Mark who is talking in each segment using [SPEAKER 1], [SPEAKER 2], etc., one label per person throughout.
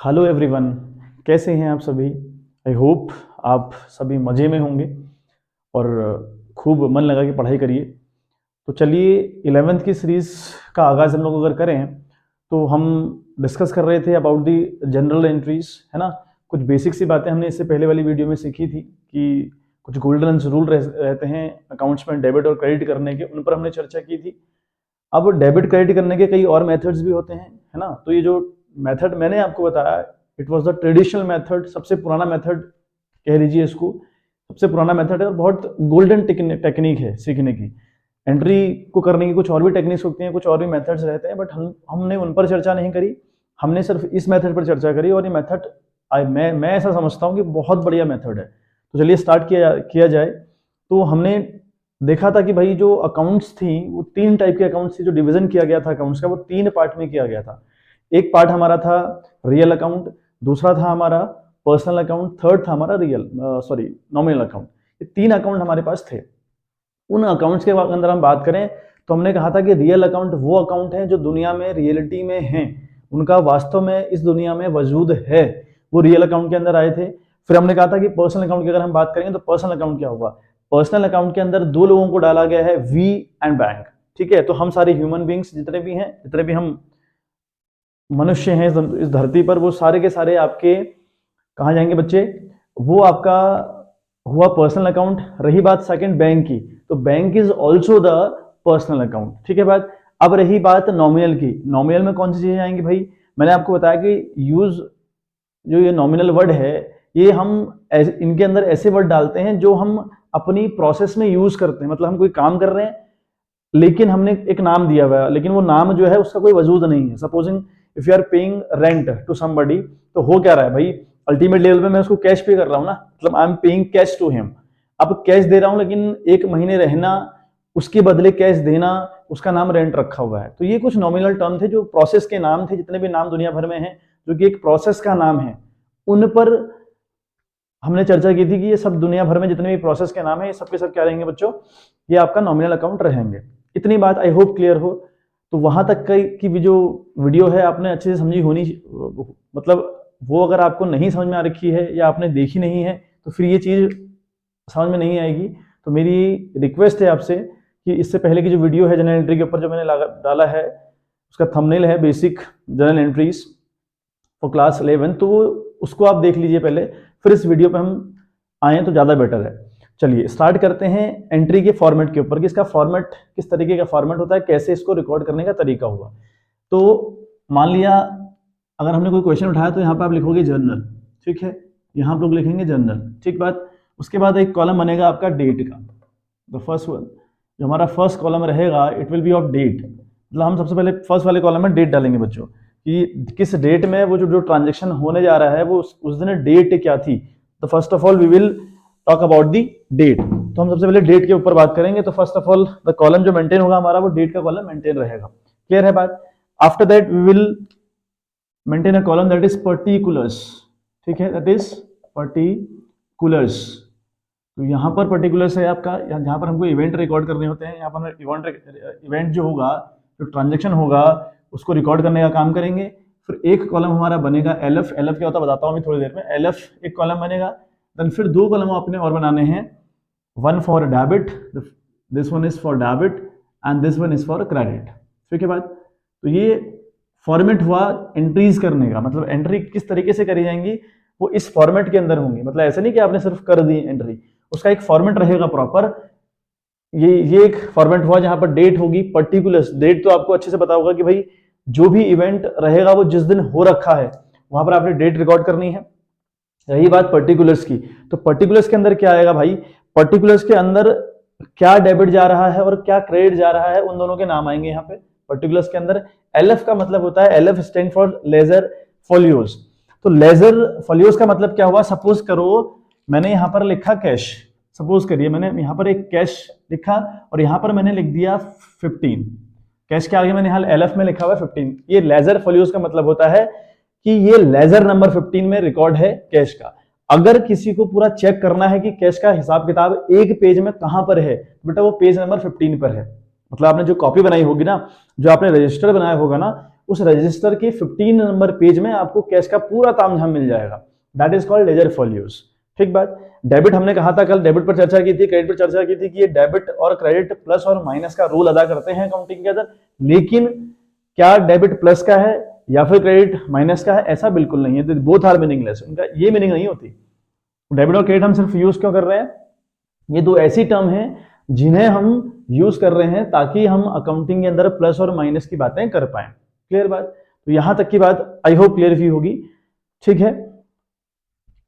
[SPEAKER 1] Hello everyone, कैसे हैं आप सभी। आई होप आप सभी मज़े में होंगे और खूब मन लगा के पढ़ाई करिए। तो चलिए 11th की सीरीज़ का आगाज़ हम लोग अगर करें तो हम डिस्कस कर रहे थे अबाउट दी जनरल एंट्रीज, है ना। कुछ बेसिक सी बातें हमने इससे पहले वाली वीडियो में सीखी थी कि कुछ गोल्डन रूल रहते हैं अकाउंट्स में डेबिट और क्रेडिट करने के, उन पर हमने चर्चा की थी। अब डेबिट क्रेडिट करने के कई और मेथड्स भी होते हैं, है ना। तो ये जो मेथड मैंने आपको बताया, it was the traditional method, सबसे पुराना मेथड कह लीजिए इसको, सबसे पुराना मेथड है और बहुत गोल्डन टेक्निक है सीखने की। एंट्री को करने की कुछ और भी टेक्निक्स होती हैं, कुछ और भी मेथड्स रहते हैं, बट हमने उन पर चर्चा नहीं करी। हमने सिर्फ इस मेथड पर चर्चा करी और ये मेथड मैं ऐसा समझता हूँ कि बहुत बढ़िया मेथड है। तो चलिए स्टार्ट किया जाए। तो हमने देखा था कि भाई जो अकाउंट्स थी वो तीन टाइप के अकाउंट्स थी, जो डिवीजन किया गया था अकाउंट्स का वो तीन पार्ट में किया गया था। एक पार्ट हमारा था रियल अकाउंट, दूसरा था हमारा पर्सनल अकाउंट, थर्ड था हमारा नॉमिनल अकाउंट। ये तीन अकाउंट हमारे पास थे। उन अकाउंट्स के अंदर हम बात करें तो हमने कहा था कि रियल अकाउंट वो अकाउंट हैं जो दुनिया में रियलिटी में हैं, उनका वास्तव में इस दुनिया में वजूद है, वो रियल अकाउंट के अंदर आए थे। फिर हमने कहा था कि पर्सनल अकाउंट की अगर हम बात करेंगे तो पर्सनल अकाउंट क्या होगा। पर्सनल अकाउंट के अंदर दो लोगों को डाला गया है, वी एंड बैंक, ठीक है। तो हम सारे ह्यूमन बींग्स जितने भी हैं, जितने भी हम मनुष्य हैं इस धरती पर, वो सारे के सारे आपके कहाँ जाएंगे बच्चे, वो आपका हुआ पर्सनल अकाउंट। रही बात सेकंड बैंक की, तो bank is also the personal account, ठीक है बात। अब रही बात नॉमिनल की, नॉमिनल में कौन सी चीजें आएंगी भाई, मैंने आपको बताया कि यूज जो ये नॉमिनल वर्ड है, ये हम इनके अंदर ऐसे वर्ड डालते हैं जो हम अपनी प्रोसेस में यूज करते हैं। मतलब हम कोई काम कर रहे हैं लेकिन हमने एक नाम दिया हुआ है, लेकिन वो नाम जो है उसका कोई वजूद नहीं है। Supposing if you are paying rent to somebody, तो हो क्या रहा है भाई, अल्टीमेट लेवल पे मैं उसको कैश पे कर रहा हूँ ना, मतलब I am paying cash to him. अब कैश दे रहा हूँ लेकिन एक महीने रहना, उसके बदले कैश देना, उसका नाम रेंट रखा हुआ है। तो ये कुछ नॉमिनल टर्म थे जो प्रोसेस के नाम थे, जितने भी नाम दुनिया भर में हैं जो कि एक प्रोसेस का नाम है, उन पर हमने चर्चा की थी कि ये सब दुनिया भर में जितने भी प्रोसेस के नाम है, ये सब के सब क्या रहेंगे बच्चों, ये आपका नॉमिनल अकाउंट रहेंगे। इतनी बात आई होप क्लियर हो। तो वहां तक की भी जो वीडियो है आपने अच्छे से समझी होनी, मतलब वो अगर आपको नहीं समझ में आ रखी है या आपने देखी नहीं है तो फिर ये चीज समझ में नहीं आएगी। तो मेरी रिक्वेस्ट है आपसे कि इससे पहले की जो वीडियो है जनरल एंट्री के ऊपर जो मैंने डाला है, उसका थंबनेल है basic general entries for class 11, तो वो उसको आप देख लीजिए पहले, फिर इस वीडियो पे हम आए तो ज़्यादा बेटर है। चलिए स्टार्ट करते हैं एंट्री के फॉर्मेट के ऊपर कि इसका फॉर्मेट किस तरीके का फॉर्मेट होता है, कैसे इसको रिकॉर्ड करने का तरीका हुआ। तो मान लिया अगर हमने कोई क्वेश्चन उठाया तो यहाँ पे आप लिखोगे जर्नल, ठीक है, यहाँ आप लोग लिखेंगे जर्नल, ठीक बात। उसके बाद एक कॉलम बनेगा आपका डेट का, द फर्स्ट वन, जो हमारा फर्स्ट कॉलम रहेगा it will be of date. मतलब हम सबसे पहले फर्स्ट वाले कॉलम में डेट डालेंगे बच्चों कि किस डेट में वो जो ट्रांजेक्शन होने जा रहा है वो उस दिन डेट क्या थी। तो first of all we will talk about the date. तो हम सबसे पहले डेट के ऊपर बात करेंगे। तो first of all the column जो मेंटेन होगा हमारा वो डेट का कॉलम मेंटेन रहेगा, क्लियर है बात। After that we will maintain a column that is particulars, ठीक है, दैट इज पर्टिकुलर्स। तो यहाँ पर पर्टिकुलर्स है आपका, जहाँ पर हमको इवेंट रिकॉर्ड करने होते हैं, यहाँ पर इवेंट जो होगा, जो ट्रांजेक्शन होगा उसको रिकॉर्ड करने का काम करेंगे। फिर एक कॉलम हमारा बनेगा एलएफ, एलएफ क्या होता है बताता हूँ अभी थोड़ी देर में। एलएफ एक कॉलम बनेगा, देन फिर दो कॉलम अपने और बनाने हैं, one for debit, this one is for debit and this one is for credit, ठीक है बात। तो ये फॉर्मेट हुआ एंट्रीज करने का, मतलब एंट्री किस तरीके से करी जाएंगी वो इस फॉर्मेट के अंदर होंगी। मतलब ऐसा नहीं कि आपने सिर्फ कर दी एंट्री, उसका एक फॉर्मेट रहेगा प्रॉपर। ये एक फॉर्मेट हुआ जहां पर डेट होगी, पर्टिकुलर्स, डेट तो आपको अच्छे से पता होगा कि भाई जो भी इवेंट रहेगा वो जिस दिन हो रखा है वहां पर आपने डेट रिकॉर्ड करनी है। रही बात पर्टिकुलर्स की, तो पर्टिकुलर्स के अंदर क्या आएगा भाई, पर्टिकुलर्स के अंदर क्या डेबिट जा रहा है और क्या क्रेडिट जा रहा है, उन दोनों के नाम आएंगे यहाँ पे पर्टिकुलर्स के अंदर। एलएफ का मतलब होता है, LF stand for ledger folios. तो लेजर फोलियोज का मतलब क्या हुआ, सपोज करो मैंने यहाँ पर लिखा कैश, सपोज करिए मैंने यहाँ पर एक कैश लिखा और यहाँ पर मैंने लिख दिया 15, कैश के आगे मैंने यहाँ एलएफ में लिखा हुआ 15। ये लेजर फोलियोज का मतलब होता है कि ये लेजर नंबर 15 में रिकॉर्ड है कैश का। अगर किसी को पूरा चेक करना है कि कैश का हिसाब किताब एक पेज में कहां पर है, बेटा वो पेज नंबर 15 पर है। मतलब आपने जो कॉपी बनाई होगी ना, जो आपने रजिस्टर बनाया होगा ना, उस रजिस्टर के 15 नंबर पेज में आपको कैश का पूरा तामझाम मिल जाएगा। That is called ledger folios. ठीक बात। डेबिट हमने कहा था कल, डेबिट पर चर्चा की थी, क्रेडिट पर चर्चा की थी कि ये डेबिट और क्रेडिट प्लस और माइनस का रोल अदा करते हैं अकाउंटिंग के अंदर, लेकिन क्या डेबिट प्लस का है या फिर क्रेडिट माइनस का है, ऐसा बिल्कुल नहीं है। बोथ आर मीनिंगलेस, उनका ये मीनिंग नहीं होती। डेबिट और क्रेडिट हम सिर्फ यूज क्यों कर रहे हैं? ये दो ऐसी टर्म है जिन्हें हम यूज कर रहे हैं ताकि हम अकाउंटिंग के अंदर प्लस और माइनस की बातें कर पाए। क्लियर बात? तो यहां तक की बात आई होप क्लियर भी होगी। ठीक है,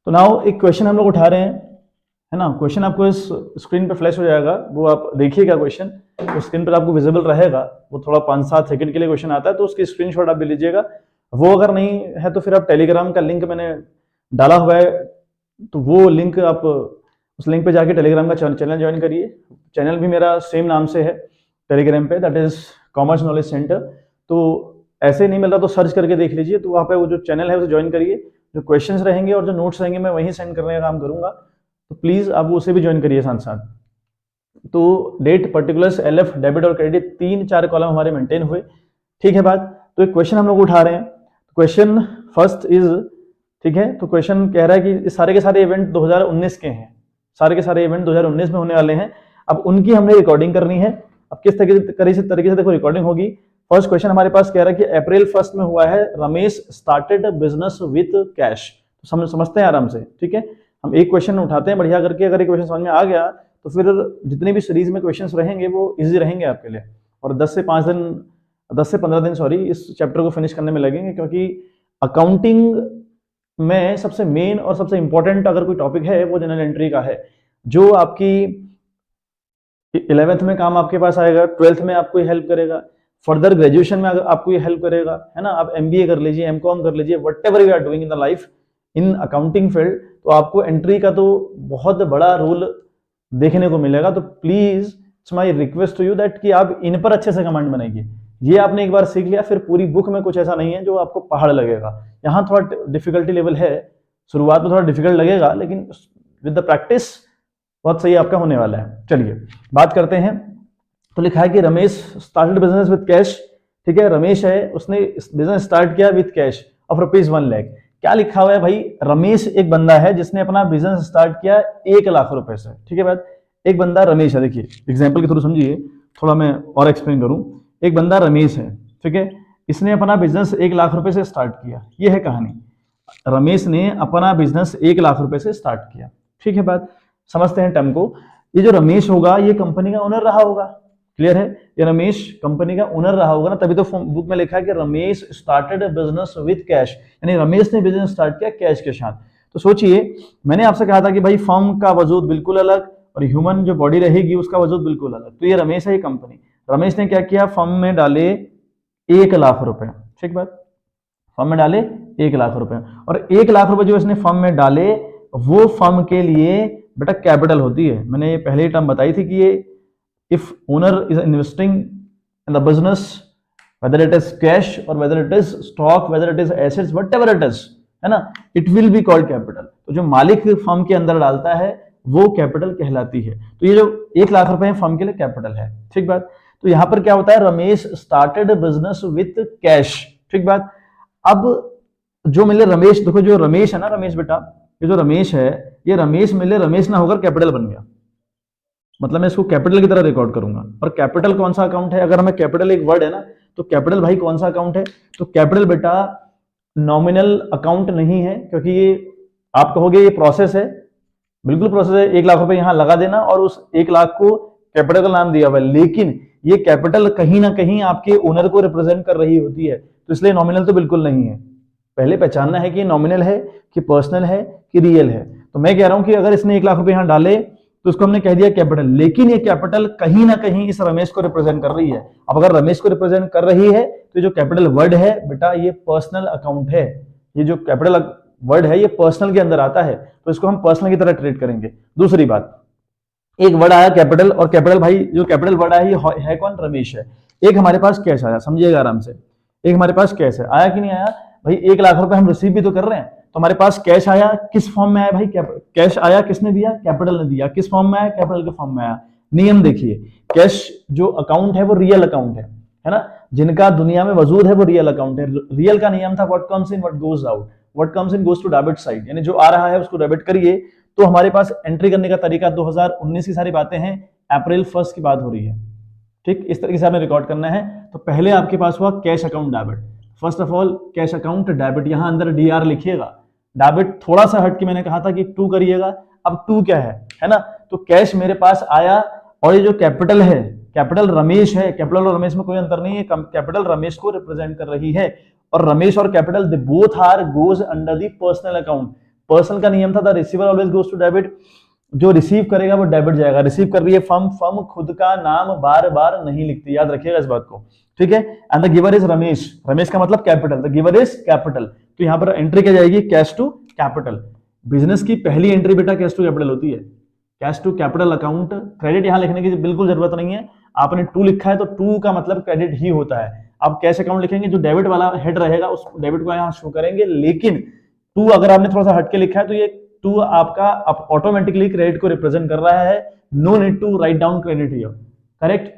[SPEAKER 1] तो नाउ एक क्वेश्चन हम लोग उठा रहे हैं, है ना। क्वेश्चन आपको इस स्क्रीन पे फ्लैश हो जाएगा, वो आप देखिएगा क्वेश्चन, तो स्क्रीन पर आपको विजिबल रहेगा। वो थोड़ा 5-7 सेकंड के लिए क्वेश्चन आता है, तो उसकी स्क्रीनशॉट आप ले लीजिएगा। वो अगर नहीं है तो फिर आप टेलीग्राम का लिंक मैंने डाला हुआ है, तो वो लिंक आप उस लिंक पे जाके टेलीग्राम का चैनल ज्वाइन करिए। चैनल भी मेरा सेम नाम से है टेलीग्राम पे, that is commerce knowledge centre. तो ऐसे नहीं मिल रहा तो सर्च करके देख लीजिए, तो वहाँ पे वो जो चैनल है उसे ज्वाइन करिए। जो क्वेश्चंस रहेंगे और जो नोट्स रहेंगे मैं वहीं सेंड करने का काम करूंगा, तो प्लीज आप उसे भी ज्वाइन करिए साथ साथ। तो डेट, पर्टिकुलर्स, एलएफ, डेबिट और क्रेडिट 3-4 कॉलम हमारे मेंटेन हुए। ठीक है बात। तो एक क्वेश्चन हम लोग उठा रहे हैं। क्वेश्चन फर्स्ट इज, ठीक है, तो क्वेश्चन कह रहा है कि सारे के सारे इवेंट 2019 के हैं, सारे के सारे इवेंट 2019 में होने वाले हैं। अब उनकी हमने रिकॉर्डिंग करनी है। अब किस तरीके से देखो रिकॉर्डिंग होगी। फर्स्ट क्वेश्चन हमारे पास कह रहा है कि अप्रैल 1 में हुआ है, Ramesh started business with cash. तो समझते हैं आराम से। ठीक है, हम एक क्वेश्चन उठाते हैं बढ़िया करके, अगर एक क्वेश्चन समझ में आ गया तो फिर जितने भी सीरीज में क्वेश्चंस रहेंगे वो इजी रहेंगे आपके लिए, और 10 से 15 दिन इस चैप्टर को फिनिश करने में लगेंगे, क्योंकि अकाउंटिंग में सबसे मेन और सबसे इंपॉर्टेंट अगर कोई टॉपिक है वो जनरल एंट्री का है, जो आपकी 11th में काम आपके पास आएगा, 12th में आपको हेल्प करेगा, फर्दर ग्रेजुएशन में आपको ये हेल्प करेगा, है ना। आप MBA कर लीजिए, MCOM कर लीजिए, whatever you are doing in the life in accounting field, तो आपको एंट्री का तो बहुत बड़ा रोल देखने को मिलेगा। तो please it's my request to you that कि आप इन पर अच्छे से कमांड बनाइए। ये आपने एक बार सीख लिया, फिर पूरी बुक में कुछ ऐसा नहीं है जो आपको पहाड़ लगेगा। यहाँ थोड़ा डिफिकल्टी लेवल है, शुरुआत में थोड़ा डिफिकल्ट लगेगा, लेकिन विद द प्रैक्टिस बहुत सही आपका होने वाला है। चलिए बात करते हैं। तो लिखा है कि Ramesh started business with cash. ठीक है, रमेश है, उसने बिजनेस स्टार्ट किया विद कैश ऑफ ₹1 लाख। क्या लिखा हुआ है भाई? रमेश एक बंदा है जिसने अपना बिजनेस स्टार्ट किया 1 लाख रुपए से। ठीक है बात, एक बंदा रमेश है। देखिए एग्जाम्पल के थ्रू समझिए, थोड़ा मैं और एक्सप्लेन करूं। एक बंदा रमेश है, ठीक है, इसने अपना बिजनेस 1 लाख रुपए से स्टार्ट किया। ये है कहानी, रमेश ने अपना बिजनेस 1 लाख रुपए से स्टार्ट किया। ठीक है बात, समझते हैं टर्म को। ये जो रमेश होगा ये कंपनी का ओनर रहा होगा। क्लियर है, ये रमेश कंपनी का ओनर रहा होगा ना, तभी तो बुक में लिखा है कि Ramesh started business with cash, यानी रमेश ने बिजनेस स्टार्ट किया कैश के साथ। तो सोचिए, मैंने आपसे कहा था कि भाई फर्म का वजूद बिल्कुल अलग और ह्यूमन जो बॉडी रहेगी उसका वजूद बिल्कुल अलग। तो ये रमेश है, ये कंपनी। रमेश ने क्या किया, फर्म में डाले 1 लाख रुपए। ठीक बात, फर्म में डाले 1 लाख रुपए, और 1 लाख रुपए जो इसने फर्म में डाले वो फर्म के लिए बेटा कैपिटल होती है। मैंने ये पहले ही टर्म बताई थी कि ये if owner is investing in the business, whether it is cash or whether it is stock, whether it is assets, whatever it is, है ना, it will be called capital। तो जो मालिक फर्म के अंदर डालता है वो कैपिटल कहलाती है। तो ये जो 1 लाख रुपए फर्म के लिए कैपिटल है। ठीक बात। तो यहां पर क्या होता है, Ramesh started business with cash. ठीक बात। अब जो मिले रमेश, देखो जो रमेश है ना, रमेश बेटा, ये जो रमेश है, ये रमेश मिले रमेश ना होकर कैपिटल बन गया, मतलब मैं इसको कैपिटल की तरह रिकॉर्ड करूंगा। और कैपिटल कौन सा अकाउंट है? अगर हमें कैपिटल एक वर्ड है ना, तो कैपिटल भाई कौन सा अकाउंट है? तो कैपिटल बेटा नॉमिनल अकाउंट नहीं है, क्योंकि ये आप कहोगे ये प्रोसेस है, बिल्कुल प्रोसेस है। 1 लाख रुपए यहां लगा देना और उस 1 लाख को कैपिटल का नाम दिया हुआ है, लेकिन ये कैपिटल कहीं ना कहीं आपके ओनर को रिप्रेजेंट कर रही होती है, तो इसलिए नॉमिनल तो बिल्कुल नहीं है। पहले पहचानना है कि नॉमिनल है कि पर्सनल है कि रियल है। तो मैं कह रहा हूं कि अगर इसने 1 लाख रुपए यहां डाले तो उसको हमने कह दिया कैपिटल, लेकिन ये कैपिटल कहीं ना कहीं इस रमेश को रिप्रेजेंट कर रही है। अब अगर रमेश को रिप्रेजेंट कर रही है तो जो कैपिटल वर्ड है बेटा ये पर्सनल अकाउंट है। ये जो कैपिटल वर्ड है ये पर्सनल के अंदर आता है, तो इसको हम पर्सनल की तरह ट्रीट करेंगे। दूसरी बात, एक वर्ड आया कैपिटल, और कैपिटल भाई जो कैपिटल वर्ड आया ये है कौन? रमेश है। एक हमारे पास कैश आया, समझिएगा आराम से, एक हमारे पास कैश है, आया कि नहीं आया भाई? 1 लाख रुपए हम रिसीव भी तो कर रहे हैं, तो हमारे पास कैश आया, किस फॉर्म में आया भाई? कैश आया किसने दिया? कैपिटल ने दिया। किस फॉर्म में आया? कैपिटल के फॉर्म में आया। नियम देखिए, कैश जो अकाउंट है वो रियल अकाउंट है ना, जिनका दुनिया में वजूद है वो रियल अकाउंट है। रियल का नियम था what comes in what goes out, what comes in goes to debit side, यानी जो आ रहा है उसको डेबिट करिए। तो हमारे पास एंट्री करने का तरीका 2019 की सारी बातें हैं, अप्रैल 1 की बात हो रही है, ठीक, इस तरीके से हमें रिकॉर्ड करना है। तो पहले आपके पास हुआ cash account debit, first of all cash account debit, यहां अंदर डीआर लिखिएगा। डेबिट थोड़ा सा हट के मैंने कहा था कि टू करिएगा, अब टू क्या है ना, तो कैश मेरे पास आया, और ये जो कैपिटल है, कैपिटल रमेश है, कैपिटल और रमेश में कोई अंतर नहीं है, कैपिटल रमेश को रिप्रेजेंट कर रही है, और रमेश और capital they both are goes under the personal account. Personal का नियम था the receiver always goes to debit, जो रिसीव करेगा वो डेबिट जाएगा। रिसीव कर रही है फर्म, फर्म खुद का नाम बार बार नहीं लिखती, याद रखिएगा इस बात को, ठीक है। And the giver is Ramesh, Ramesh का मतलब capital, the giver is capital, तो यहां पर एंट्री क्या जाएगी, कैश टू कैपिटल। बिजनेस की पहली एंट्री बेटा कैश टू कैपिटल होती है, cash to capital account. Credit यहां लिखने की बिल्कुल जरूरत नहीं है, आपने टू लिखा है तो टू का मतलब क्रेडिट ही होता है। आप कैश अकाउंट लिखेंगे, जो डेबिट वाला हेड रहेगा उस डेबिट को यहां शो करेंगे, लेकिन टू अगर आपने थोड़ा सा हटके लिखा है तो ये टू आपका ऑटोमेटिकली क्रेडिट को रिप्रेजेंट कर रहा है, no need to write down credit here, correct.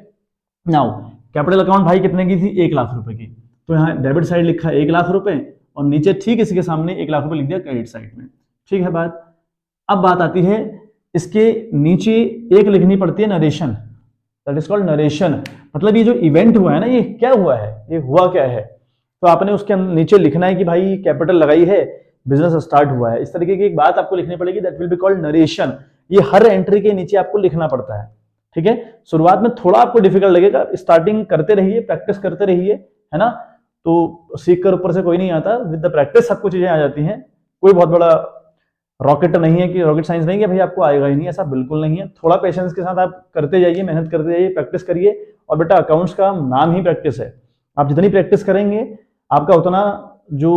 [SPEAKER 1] Now capital account भाई कितने की थी, 1 लाख रुपए की, तो यहाँ डेबिट साइड लिखा 1 लाख रुपए, और नीचे ठीक इसी के सामने 1 लाख रुपए लिख दिया क्रेडिट साइड में, ठीक है बात। अब बात आती है इसके नीचे एक लिखनी पड़ती है narration, that is called narration, मतलब ये जो इवेंट हुआ है ना, ये क्या हुआ है, ये हुआ क्या है, तो आपने उसके नीचे लिखना है कि भाई कैपिटल लगाई है, बिजनेस स्टार्ट हुआ है, इस तरीके की एक बात आपको लिखनी पड़ेगी, that will be called narration. ये हर एंट्री के नीचे आपको लिखना पड़ता है, ठीक है। शुरुआत में थोड़ा आपको डिफिकल्ट लगेगा, स्टार्टिंग करते रहिए, प्रैक्टिस करते रहिए, है ना, तो सीख कर ऊपर से कोई नहीं आता, विद द प्रैक्टिस सबको चीजें आ जाती हैं। कोई बहुत बड़ा रॉकेट नहीं है कि रॉकेट साइंस नहीं है भाई आपको आएगा ही नहीं, ऐसा बिल्कुल नहीं है। थोड़ा पेशेंस के साथ आप करते जाइए, मेहनत करते जाइए, प्रैक्टिस करिए, और बेटा अकाउंट्स का नाम ही प्रैक्टिस है, आप जितनी प्रैक्टिस करेंगे आपका उतना जो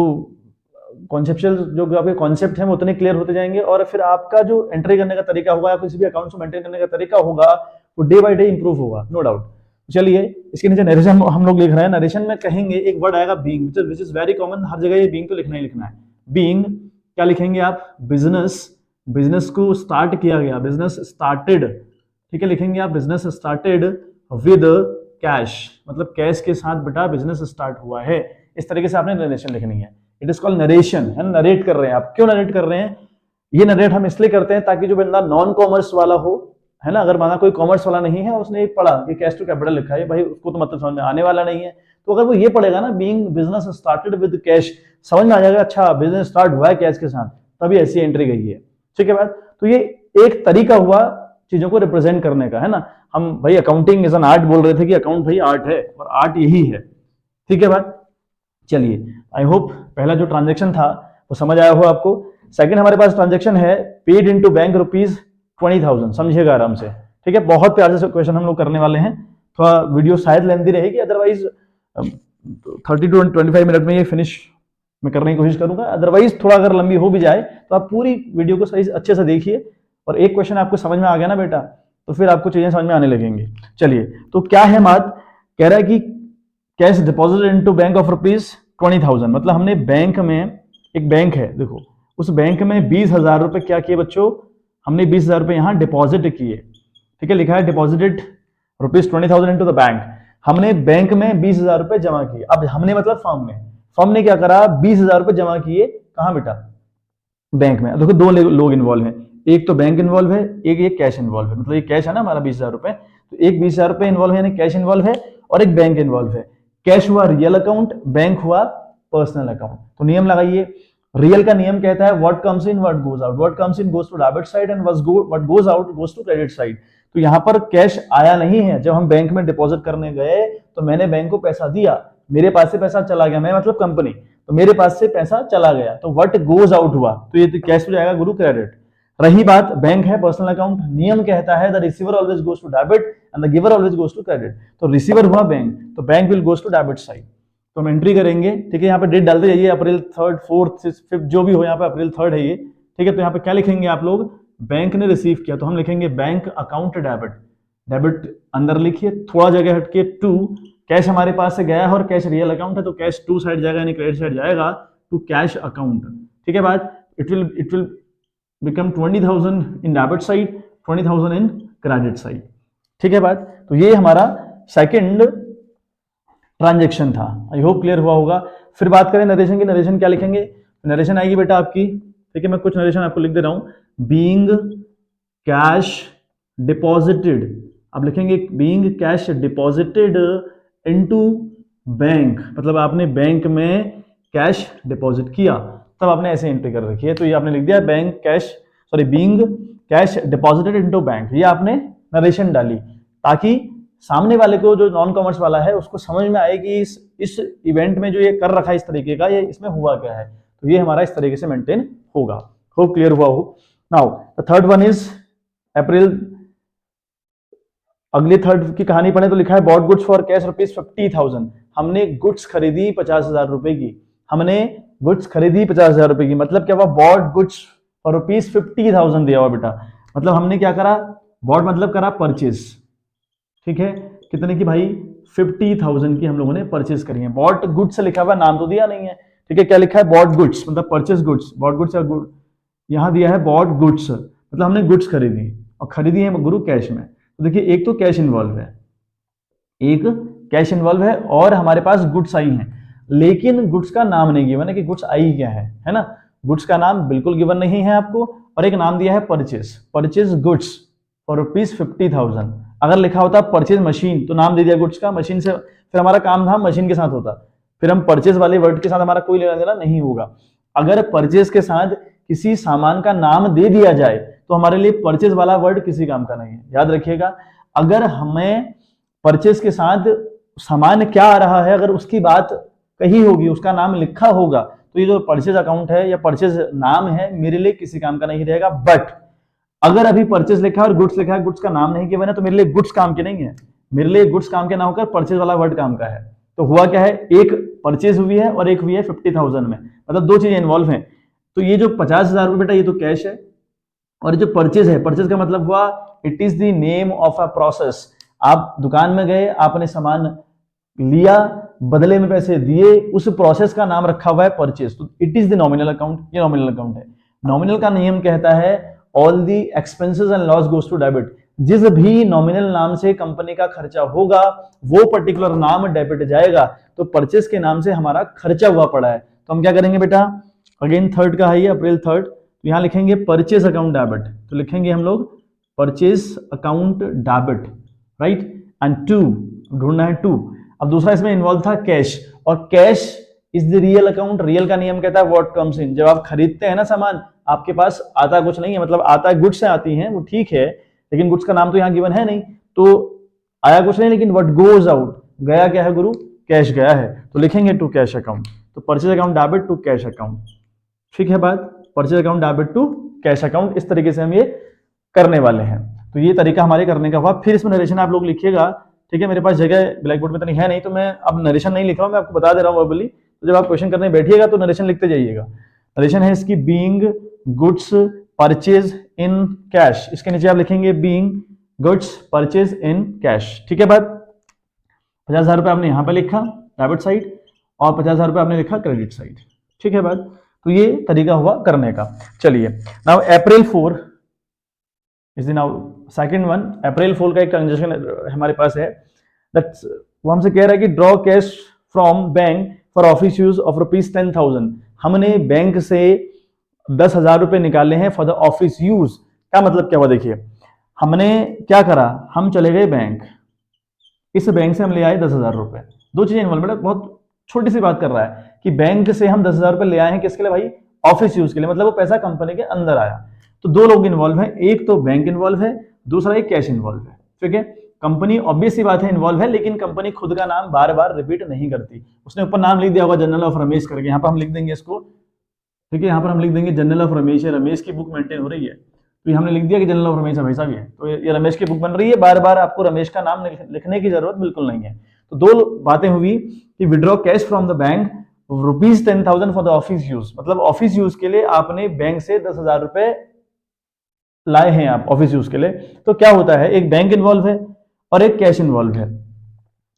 [SPEAKER 1] कॉन्सेप्चुअल जो आपके कॉन्सेप्ट हैं वो उतने क्लियर होते जाएंगे, और फिर आपका जो एंट्री करने का तरीका होगा या किसी भी अकाउंट को मेंटेन करने का तरीका होगा वो डे बाय डे इंप्रूव होगा, नो डाउट। चलिए इसके नीचे नरेशन हम लोग लिख रहे हैं, नरेशन में कहेंगे एक वर्ड आएगा being, which is very common, हर जगह ये बीइंग तो लिखना ही लिखना है। बीइंग क्या लिखेंगे आप, बिजनेस, बिजनेस को स्टार्ट किया गया, बिजनेस स्टार्टेड, ठीक है, लिखेंगे आप बिजनेस स्टार्टेड विद कैश, मतलब कैश के साथ बेटा बिजनेस स्टार्ट हुआ है, इस तरीके से आपने नरेशन लिखनी है। इट इज कॉल्ड नरेशन, है, नरेट कर रहे हैं आप। क्यों नरेट कर रहे हैं, ये नरेट हम इसलिए करते हैं ताकि जो बंदा नॉन कॉमर्स वाला हो, है ना, अगर माना कोई कॉमर्स वाला नहीं है, उसने पढ़ा कि कैश टू कैपिटल लिखा है, भाई उसको तो मतलब समझ में आने वाला नहीं है, तो अगर वो ये पढ़ेगा ना being business started with cash, समझ में आ जाएगा, अच्छा बिजनेस स्टार्ट हुआ है कैश के साथ, तभी ऐसी एंट्री गई है, ठीक है बात। तो ये एक तरीका हुआ चीजों को रिप्रेजेंट करने का, है ना। हम भाई अकाउंटिंग इज एन आर्ट बोल रहे थे कि अकाउंट भाई आर्ट है, और आर्ट यही है, ठीक है बात। चलिए आई होप पहला जो ट्रांजेक्शन था वो समझ आया हो आपको। सेकंड हमारे पास ट्रांजेक्शन है पेड इनटू बैंक रुपीज 20,000, समझिएगा आराम से, ठीक है। बहुत प्यारे से क्वेश्चन हम लोग करने वाले हैं, थोड़ा वीडियो शायद लेंदी रहेगी, अदरवाइज 30 to 25 मिनट में ये फिनिश मैं करने की कोशिश करूंगा, अदरवाइज थोड़ा अगर लंबी हो भी जाए तो आप पूरी वीडियो को सही अच्छे से देखिए, और एक क्वेश्चन आपको समझ में आ गया ना बेटा, तो फिर आपको चीजें समझ में आने लगेंगी। चलिए तो क्या है बात, कह रहा है कि cash deposit into bank of rupees 20,000, मतलब हमने बैंक में, एक बैंक है देखो, उस बैंक में 20,000 रुपए क्या किए बच्चों, हमने 20,000 रुपए यहाँ डिपॉजिट किए, ठीक है, लिखा है deposited rupees 20,000 into the bank, हमने बैंक में 20,000 रुपए जमा किए। अब हमने मतलब फर्म ने क्या करा, 20,000 रुपए जमा किए, कहां बेटा, बैंक में। देखो दो लोग इन्वॉल्व हैं, एक तो बैंक इन्वॉल्व है, एक ये कैश इन्वॉल्व है, मतलब ये कैश है ना हमारा 20,000 रुपए, तो एक 20,000 रुपए इन्वॉल्व है, यानी कैश इन्वॉल्व है, और एक बैंक इन्वॉल्व है। कैश हुआ रियल अकाउंट, बैंक हुआ पर्सनल अकाउंट। तो नियम लगाइए, रियल का नियम कहता है what comes in what goes out, what comes in goes to debit side and what goes out goes to credit side. तो यहां पर कैश आया नहीं है, जब हम बैंक में डिपॉजिट करने गए तो मैंने बैंक को पैसा दिया, मेरे पास से पैसा चला गया, मैं मतलब कंपनी, तो मेरे पास से पैसा चला गया, तो व्हाट गोज आउट हुआ, तो ये कैश हो जाएगा गुरु क्रेडिट। रही बात बैंक है पर्सनल अकाउंट, नियम कहता है the receiver always goes to debit and the giver always goes to credit, तो रिसीवर हुआ बैंक, तो bank will goes to debit side. तो हम एंट्री करेंगे, ठीक है, यहाँ पे डेट डालते जाइए, अप्रैल 3rd 4th 5th जो भी हो, यहाँ पे अप्रैल 3rd है ये, ठीक है। तो यहाँ पे क्या लिखेंगे आप लोग, बैंक ने रिसीव किया, तो हम लिखेंगे बैंक अकाउंट डेबिट, डेबिट अंदर लिखिए, थोड़ा जगह हटके टू, कैश हमारे पास से गया है और कैश रियल अकाउंट है, तो कैश टू साइड जाएगा, यानी क्रेडिट साइड जाएगा टू कैश अकाउंट, ठीक है बात। It will become 20,000 in debit side, 20,000 in credit side, ठीक है बात। तो ये हमारा सेकंड ट्रांजेक्शन था। आई होप क्लियर हुआ होगा। फिर बात करें नरेशन की, नरेशन क्या लिखेंगे? नरेशन आएगी बेटा आपकी, ठीक है, मैं कुछ नरेशन आपको लिख दे रहा हूं। बीइंग कैश डिपॉजिटेड, आप लिखेंगे being cash deposited into bank, मतलब आपने बैंक में कैश डिपॉजिट किया, तब आपने ऐसे एंट्री कर रखी है। तो ये आपने लिख दिया bank cash, sorry being cash deposited into bank, ये आपने नरेशन डाली ताकि सामने वाले को, जो नॉन कॉमर्स वाला है, उसको समझ में आए कि इस इवेंट में जो ये कर रखा है इस तरीके का, ये इसमें हुआ क्या है। तो ये हमारा इस तरीके से मेंटेन होगा। होप क्लियर हुआ हो। Now the third one is अप्रैल। अगली थर्ड की कहानी पढ़े तो लिखा है बॉट गुड्स फॉर कैश ₹50,000। हमने गुड्स खरीदी 50,000 रुपए की। हमने गुड्स खरीदी 50,000 रुपए की, मतलब क्या हुआ? बॉट गुड्स फॉर ₹50,000 दिया हुआ बेटा। मतलब हमने क्या करा? बॉट मतलब करा परचेज, ठीक है, कितने की भाई? 50,000 की हम लोगों ने परचेज करी है। बॉट गुड्स से लिखा हुआ, नाम तो दिया नहीं है, ठीक है, क्या लिखा है? बॉट गुड्स, मतलब परचेज गुड्स। बॉट गुड्स या गुड, यहां दिया है बॉट गुड्स, मतलब हमने गुड्स खरीदी, और खरीदी है गुरु कैश में। तो देखिए एक तो कैश इन्वॉल्व है, एक कैश इन्वॉल्व है, और हमारे पास गुड्स आई हैं, लेकिन गुड्स का नाम नहीं गिवन है कि गुड्स आई क्या है ना? गुड्स का नाम बिल्कुल गिवन नहीं है आपको, और एक नाम दिया है परचेज, परचेज गुड्स फॉर ₹50,000। अगर लिखा होता परचेज मशीन तो नाम दे दिया गुड्स का, मशीन से फिर हमारा काम था मशीन के साथ होता, फिर हम परचेज वाले वर्ड के साथ हमारा कोई लेना देना नहीं होगा। अगर परचेज के साथ किसी सामान का नाम दे दिया जाए तो हमारे लिए परचेज वाला वर्ड किसी काम का नहीं है, याद रखिएगा। अगर हमें परचेज के साथ सामान क्या आ रहा है, अगर उसकी बात कही होगी, उसका नाम लिखा होगा, तो ये जो परचेज अकाउंट है या परचेज नाम है, मेरे लिए किसी काम का नहीं रहेगा। बट अगर अभी परचेज लिखा है और गुड्स लिखा है, गुड्स का नाम नहीं किया, तो मेरे लिए गुड्स काम के नहीं है, मेरे लिए गुड्स काम के ना होकर परचेज वाला वर्ड काम का है। तो हुआ क्या है? एक परचेज हुई है और एक हुई है 50,000 में, मतलब दो चीजें इन्वॉल्व हैं। तो ये जो 50,000 रुपये बेटा, ये तो कैश है, और जो परचेज है, परचेज का मतलब हुआ it is the name of a process. आप दुकान में गए, आपने सामान लिया, बदले में पैसे दिए, उस प्रोसेस का नाम रखा हुआ है परचेज, तो it is the nominal account. ये नॉमिनल अकाउंट है। नॉमिनल का नियम कहता है all the expenses and loss goes to debit. जिस भी नॉमिनल नाम से कंपनी का खर्चा होगा, वो पर्टिकुलर नाम डेबिट जाएगा। तो परचेज के नाम से हमारा खर्चा हुआ पड़ा है, तो हम क्या करेंगे बेटा? अगेन थर्ड का है ये, अप्रैल थर्ड, तो यहां लिखेंगे परचेज अकाउंट डेबिट, तो लिखेंगे हम लोग purchase account debit, right. And to, ढूंढना है टू। अब दूसरा इसमें इन्वॉल्व था कैश, और cash is the real account. Real का नियम कहता है व्हाट कम्स इन। जब आप खरीदते हैं ना सामान, आपके पास आता कुछ नहीं है, मतलब आता है गुड्स से आती हैं, वो ठीक है, लेकिन गुड्स का नाम तो यहाँ गिवन है नहीं, तो आया कुछ नहीं, लेकिन व्हाट गोज आउट, गया क्या है गुरु? कैश गया है, तो लिखेंगे टू कैश अकाउंट। तो purchase account debit to cash account, ठीक है बात? Purchase account debit to cash account, इस तरीके से हम ये करने वाले हैं। तो ये तरीका हमारे करने का हुआ। फिर इसमें नरेशन आप लोग लिखिएगा, ठीक है, मेरे पास जगह ब्लैक बोर्ड में तो नहीं है, नहीं तो मैं अब नरेशन नहीं लिख रहा हूं, मैं आपको बता दे रहा हूं वर्बली। तो जब आप क्वेश्चन करने बैठिएगा तो नरेशन लिखते जाइएगा। नरेशन है इसकी being goods purchase in cash, इसके नीचे आप लिखेंगे being goods purchase in cash, ठीक है बात? 50,000 रुपये आपने यहां पर लिखा डेबिट साइड, और 50,000 रुपये आपने लिखा क्रेडिट साइड, ठीक है बात? तो ये तरीका हुआ करने का। चलिए now April 4 is now second one. अप्रैल 4 का एक ट्रांजेक्शन हमारे पास है, दैट्स वो हमसे कह रहा है कि draw cash from bank for office use of ₹10,000। हमने बैंक से 10,000 रुपए निकाले हैं फॉर द ऑफिस यूज। क्या मतलब क्या हुआ? देखिए हमने क्या करा, हम चले गए बैंक, इस बैंक से हम ले आए 10,000 रुपए। दो चीजें इन्वॉल्व, बेटा बहुत छोटी सी बात कर रहा है कि बैंक से हम 10,000 रुपए ले आए हैं, किसके लिए भाई? ऑफिस यूज के लिए, मतलब वो पैसा कंपनी के अंदर आया। तो दो लोग इन्वॉल्व हैं, एक तो बैंक इन्वॉल्व है, दूसरा एक कैश इन्वॉल्व है, ठीक है। कंपनी ऑब्वियस सी बात है इन्वॉल्व है, लेकिन कंपनी खुद का नाम बार बार रिपीट नहीं करती। उसने ऊपर नाम लिख दिया होगा जनरल ऑफ रमेश करके, यहाँ पर हम लिख देंगे इसको, ठीक है, यहाँ पर हम लिख देंगे जनरल ऑफ रमेश है, रमेश की बुक मेंटेन हो रही है, तो हमने लिख दिया कि जनरल ऑफ रमेश हमेशा भी है, तो ये रमेश की बुक बन रही है, बार बार आपको रमेश का नाम लिखने की जरूरत बिल्कुल नहीं है। तो दो बातें हुई कि withdraw cash from the bank ₹10,000 for the office use, मतलब ऑफिस यूज के लिए आपने बैंक से 10,000 रुपए लाए हैं आप ऑफिस यूज के लिए। तो क्या होता है, एक बैंक इन्वॉल्व है और एक कैश इन्वॉल्व है।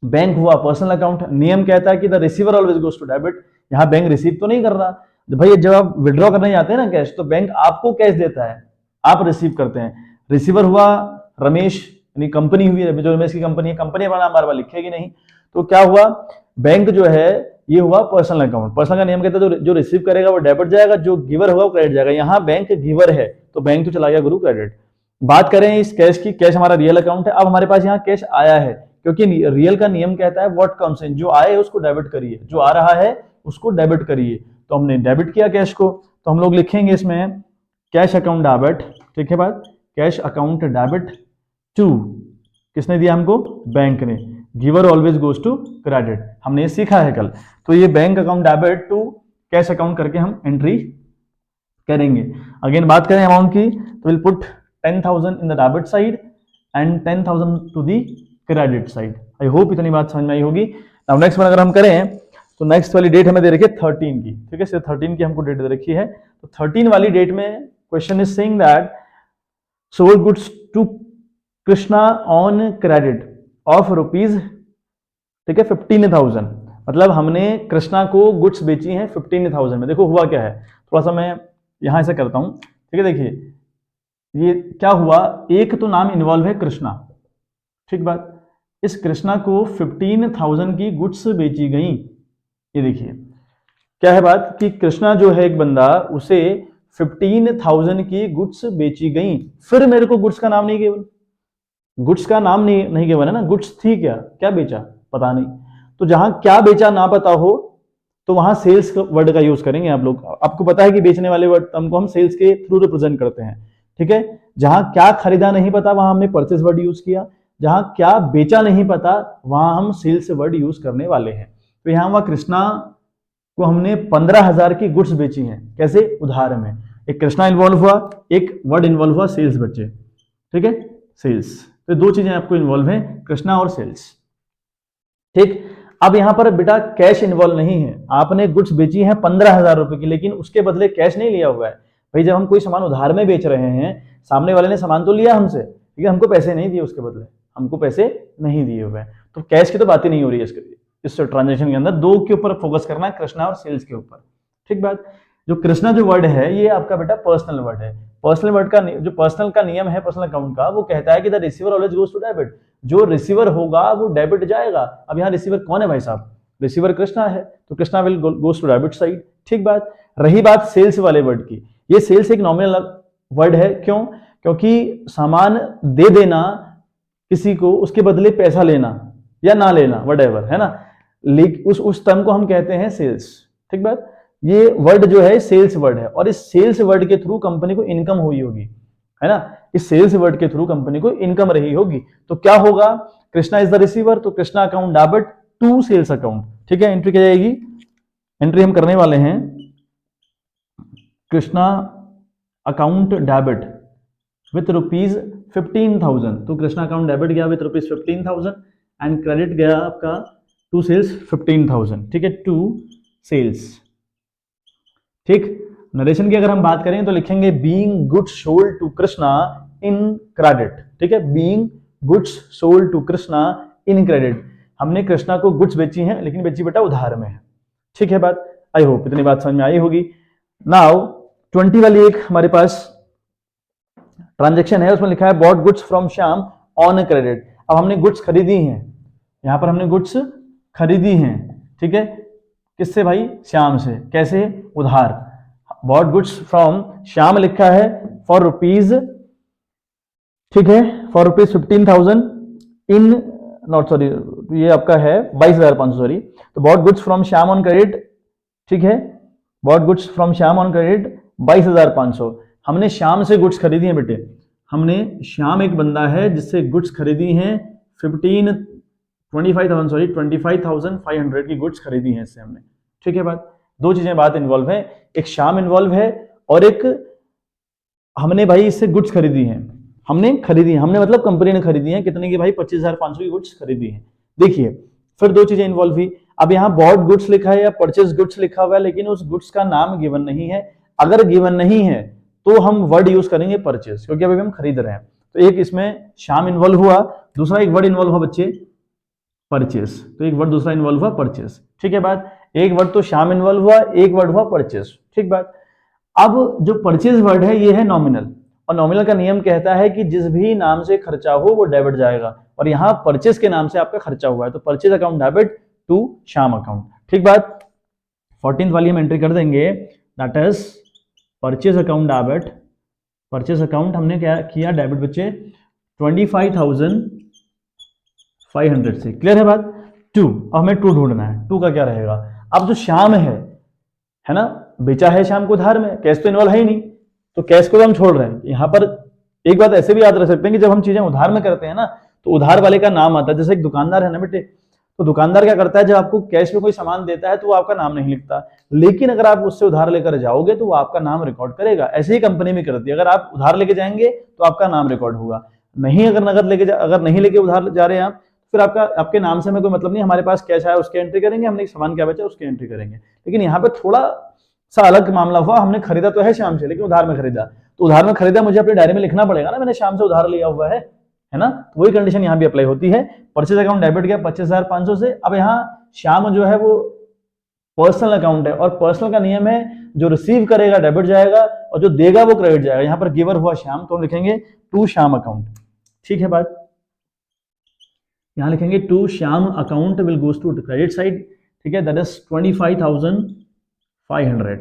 [SPEAKER 1] बैंक हुआ पर्सनल अकाउंट, नियम कहता है कि the receiver always goes to debit. यहाँ बैंक रिसीव तो नहीं कर रहा, भाई जब आप विड्रॉ करने जाते हैं ना कैश, तो बैंक आपको कैश देता है, आप रिसीव करते हैं। रिसीवर हुआ रमेश, यानी कंपनी हुई, जो रमेश की कंपनी है, कंपनी अपना नाम बार बार लिखेगी नहीं। तो क्या हुआ, बैंक जो है ये हुआ पर्सनल अकाउंट। पर्सनल का नियम कहता है जो रिसीव करेगा वो डेबिट जाएगा, जो गिवर होगा वो क्रेडिट जाएगा। यहाँ बैंक गिवर है तो बैंक तो चला गया गुरु क्रेडिट। बात करें इस कैश की, कैश हमारा रियल अकाउंट है। अब हमारे पास यहाँ कैश आया है, क्योंकि रियल का नियम कहता है व्हाट कम्स इन, जो आए उसको डेबिट करिए, जो आ रहा है उसको डेबिट करिए। तो हमने डेबिट किया कैश को, तो हम लोग लिखेंगे इसमें कैश अकाउंट डेबिट। ठीक है बात, कैश अकाउंट डेबिट टू, किसने दिया हमको? बैंक ने। Giver always goes to credit, हमने ये सीखा है कल। तो ये bank account debit to cash account करके हम एंट्री करेंगे। अगेन बात करें अमाउंट की, तो will put 10,000 in the debit side and 10,000 to the credit side. I hope इतनी बात समझ में आई होगी। अब नेक्स्ट वन अगर हम करें तो नेक्स्ट वाली डेट हमें दे रखी है 13 की। ठीक है, सिर्फ 13 की हमको डेट दे रखी है। तो 13 वाली डेट में question is saying that sold goods to Krishna on credit of rupees, ठीक है, 15,000। मतलब हमने कृष्णा को गुड्स बेची हैं 15,000 में। देखो हुआ क्या है, थोड़ा सा मैं यहां ऐसा करता हूं। ठीक है, देखिए ये क्या हुआ, एक तो नाम इन्वॉल्व है कृष्णा, ठीक बात। इस कृष्णा को 15,000 की गुड्स बेची गई। ये देखिए क्या है बात कि कृष्णा जो है एक बंदा, उसे 15,000 की गुड्स बेची गई। फिर मेरे को गुड्स का नाम नहीं केवल, गुड्स का नाम नहीं केवल है ना, गुड्स थी क्या, क्या बेचा पता नहीं। तो जहां क्या बेचा ना पता हो तो वहां सेल्स वर्ड का यूज करेंगे आप लोग। आपको पता है कि बेचने वाले वर्ड हमको हम सेल्स के थ्रू रिप्रेजेंट करते हैं। ठीक है, जहां क्या खरीदा नहीं पता वहां हमने परचेज वर्ड यूज किया, जहां क्या बेचा नहीं पता वहां हम सेल्स वर्ड यूज करने वाले हैं। तो यहां हुआ कृष्णा को हमने 15,000 की गुड्स बेची हैं। कैसे? उधार में। एक कृष्णा इन्वॉल्व हुआ, एक वर्ड इन्वॉल्व हुआ सेल्स बचे। ठीक है, सेल्स। तो दो चीजें आपको इन्वॉल्व है, कृष्णा और सेल्स। ठीक, अब यहां पर बेटा कैश इन्वॉल्व नहीं है। आपने गुड्स बेची है 15,000 रुपए की, लेकिन उसके बदले कैश नहीं लिया हुआ है। भाई जब हम कोई सामान उधार में बेच रहे हैं, सामने वाले ने सामान तो लिया हमसे, ठीक है, हमको पैसे नहीं दिए, उसके बदले हमको पैसे नहीं दिए हुए हैं। तो कैश की तो बात ही नहीं हो रही है इस ट्रांजेक्शन के अंदर। दो के ऊपर फोकस करना है, कृष्णा और सेल्स के ऊपर। ठीक बात। जो कृष्णा जो वर्ड है ये आपका बेटा पर्सनल वर्ड है। पर्सनल वर्ड का जो पर्सनल का नियम है पर्सनल अकाउंट का, वो कहता है कि the receiver always goes to debit. जो रिसीवर होगा वो डेबिट जाएगा। अब यहाँ रिसीवर कौन है भाई साहब? रिसीवर कृष्णा है, तो Krishna will goes to debit side. ठीक बात। रही बात सेल्स वाले वर्ड की, ये सेल्स एक नॉमिनल वर्ड है। क्यों? क्योंकि सामान दे देना किसी को, उसके बदले पैसा लेना या ना लेना, व्हाटएवर है ना, उस टर्म को हम कहते हैं सेल्स। ठीक बात। ये वर्ड जो है सेल्स वर्ड है, और इस सेल्स वर्ड के थ्रू कंपनी को इनकम हुई होगी, है ना। इस सेल्स वर्ड के थ्रू कंपनी को इनकम रही होगी। तो क्या होगा? कृष्णा इज द रिसीवर, तो Krishna account debit to sales account. ठीक है, एंट्री क्या जाएगी? एंट्री हम करने वाले हैं Krishna account debit with rupees 15,000। तो कृष्णा अकाउंट डेबिट गया विथ रुपीज 15,000 एंड क्रेडिट गया आपका टू सेल्स 15,000। ठीक है, टू सेल्स। ठीक, नरेशन की अगर हम बात करें तो लिखेंगे being goods sold to Krishna in credit. ठीक है, being goods sold to Krishna in credit. हमने कृष्णा को गुड्स बेची हैं, लेकिन बेची बेटा उधार में है। ठीक है बात, आई होप इतनी बात समझ में आई होगी। नाउ 20 वाली एक हमारे पास ट्रांजेक्शन है, उसमें लिखा है bot goods from Shyam on credit. अब हमने गुड्स खरीदी हैं, यहां पर हमने गुड्स खरीदी हैं। ठीक है, किससे भाई? श्याम से। कैसे? उधार। बॉट गुड्स फ्रॉम श्याम लिखा है फॉर रुपीज, ठीक है, for rupees 15,000 in, not sorry, ये आपका है 22,500 सॉरी। तो bot goods from Shyam on credit, ठीक है, bot goods from Shyam on credit 22,500। हमने श्याम से गुड्स खरीदी हैं बेटे। हमने श्याम एक बंदा है जिससे गुड्स खरीदी हैं 25,500 की गुड्स खरीदी हैं इससे हमने। ठीक है बात। दो चीजें बात इन्वॉल्व है, एक श्याम इन्वॉल्व है और एक हमने भाई इससे गुड्स खरीदी हैं। हमने खरीदी है, हमने मतलब कंपनी ने खरीदी है। कितने की भाई? 25,500 की गुड्स खरीदी है। देखिए फिर दो चीजें इन्वॉल्व हुई। अब यहाँ बॉट गुड्स लिखा है या परचेज गुड्स लिखा हुआ है, लेकिन उस गुड्स का नाम गिवन नहीं है। अगर गिवन नहीं है तो हम वर्ड यूज करेंगे परचेज, क्योंकि अभी हम खरीद रहे हैं। तो एक इसमें श्याम इन्वॉल्व हुआ, दूसरा एक वर्ड इन्वॉल्व हुआ बच्चे परचेज। तो एक वर्ड दूसरा इन्वॉल्व हुआ परचेज। ठीक है बात। एक वर्ड तो श्याम इन्वॉल्व हुआ, एक वर्ड हुआ परचेज। ठीक बात। अब जो परचेज वर्ड है ये है नॉमिनल, और नॉमिनल का नियम कहता है कि जिस भी नाम से खर्चा हो वो डेबिट जाएगा, और यहाँ परचेज के नाम से आपका खर्चा हुआ है, तो purchase account debit to Shyam account. ठीक बात। 14th वाली हम एंट्री कर देंगे, that is purchase account debit. Purchase account हमने क्या किया, डेबिट बच्चे 25,500 से। क्लियर है बात। टू, अब हमें टू ढूंढना है, टू का क्या रहेगा। अब जो श्याम है ना, बेचा है श्याम को उधार में, कैश तो इन्वॉल्व है ही नहीं, तो कैश को तो हम छोड़ रहे हैं। यहाँ पर एक बात ऐसे भी याद रख सकते हैं कि जब हम चीजें उधार में करते हैं ना, तो उधार वाले का नाम आता है। जैसे एक दुकानदार है ना बेटे, तो दुकानदार क्या करता है, जब आपको कैश में कोई सामान देता है तो वो आपका नाम नहीं लिखता, लेकिन अगर आप उससे उधार लेकर जाओगे तो वो आपका नाम रिकॉर्ड करेगा। ऐसे ही कंपनी में करती है, अगर आप उधार लेके जाएंगे तो आपका नाम रिकॉर्ड होगा, नहीं अगर नगद लेके अगर नहीं लेके उधार जा रहे हैं आप, फिर आपके नाम से हमें कोई मतलब नहीं, हमारे पास कैश आया उसकी एंट्री करेंगे, हमने सामान क्या बेचा उसकी एंट्री करेंगे। लेकिन यहाँ पे थोड़ा सा अलग मामला हुआ, हमने खरीदा तो है श्याम से, लेकिन उधार में खरीदा, तो उधार में खरीदा मुझे अपनी डायरी में लिखना पड़ेगा ना, मैंने श्याम से उधार लिया हुआ है ना। तो वही कंडीशन यहाँ भी अप्लाई होती है। परचेज अकाउंट डेबिट गया 25,500 से। अब यहाँ श्याम जो है वो पर्सनल अकाउंट है, और पर्सनल का नियम है जो रिसीव करेगा डेबिट जाएगा और जो देगा वो क्रेडिट जाएगा। यहाँ पर गिवर हुआ श्याम, तो हम लिखेंगे टू श्याम अकाउंट। ठीक है बात। यहाँ लिखेंगे to Shyam account will goes to credit side. ठीक है, that is 25,500।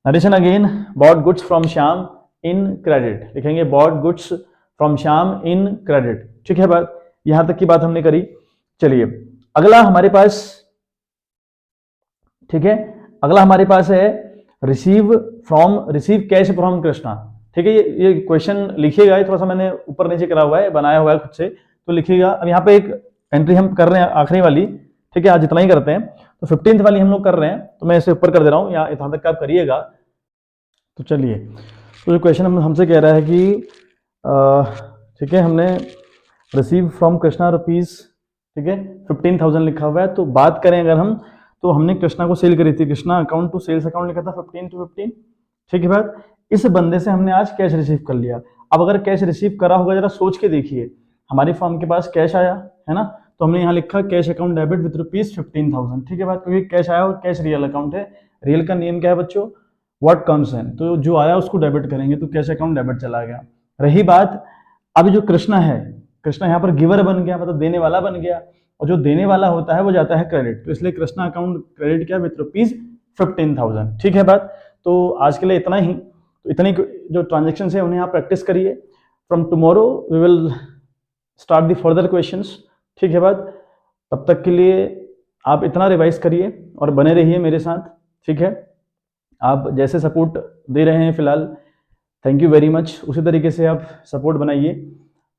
[SPEAKER 1] Narration again, bought goods from Shyam in credit, लिखेंगे bought goods from Shyam in credit. ठीक है बात, यहां तक की बात हमने करी। चलिए अगला हमारे पास, ठीक है, अगला हमारे पास है रिसीव कैश फ्रॉम कृष्णा। ठीक है, ये क्वेश्चन लिखिएगा, थोड़ा सा मैंने ऊपर नीचे करा हुआ है, बनाया हुआ है खुद से, तो लिखिएगा। अब यहाँ पे एक एंट्री हम कर रहे हैं आखिरी वाली, ठीक है, आज इतना ही करते हैं, तो 15th वाली हम लोग कर रहे हैं, तो मैं इसे ऊपर कर दे रहा हूँ, यहाँ तक आप करिएगा। तो चलिए, तो जो क्वेश्चन हमसे कह रहा है कि ठीक है, हमने रिसीव फ्रॉम कृष्णा रुपीज, ठीक है, 15,000 लिखा हुआ है। तो बात करें अगर हम, तो हमने कृष्णा को सेल करी थी, Krishna account to sales account लिखा था 15 to 15। ठीक है बात। इस बंदे से हमने आज कैश रिसीव कर लिया। अब अगर कैश रिसीव करा होगा, जरा सोच के देखिए, हमारी फर्म के पास कैश आया है ना, तो हमने यहाँ लिखा cash account debit with rupees 15,000। ठीक है बात, क्योंकि कैश आया और कैश रियल अकाउंट है। रियल का नियम क्या है बच्चों, व्हाट कम्स इन, तो जो आया उसको डेबिट करेंगे, तो कैश अकाउंट डेबिट चला गया। रही बात, अब जो कृष्णा है, कृष्णा यहाँ पर गिवर बन गया, मतलब देने वाला बन गया, और जो देने वाला होता है वो जाता है क्रेडिट, तो इसलिए कृष्णा अकाउंट क्रेडिट किया विद रुपीज 15,000। ठीक है बात। तो आज के लिए इतना ही, तो इतनी जो ट्रांजेक्शन है उन्हें आप प्रैक्टिस करिए। From tomorrow we will start the further questions. ठीक है बात, तब तक के लिए आप इतना रिवाइज करिए और बने रहिए मेरे साथ। ठीक है, आप जैसे सपोर्ट दे रहे हैं फिलहाल, थैंक यू वेरी मच, उसी तरीके से आप सपोर्ट बनाइए।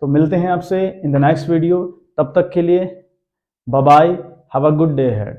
[SPEAKER 1] तो मिलते हैं आपसे इन द नेक्स्ट वीडियो, तब तक के लिए bye bye, have a good day ahead.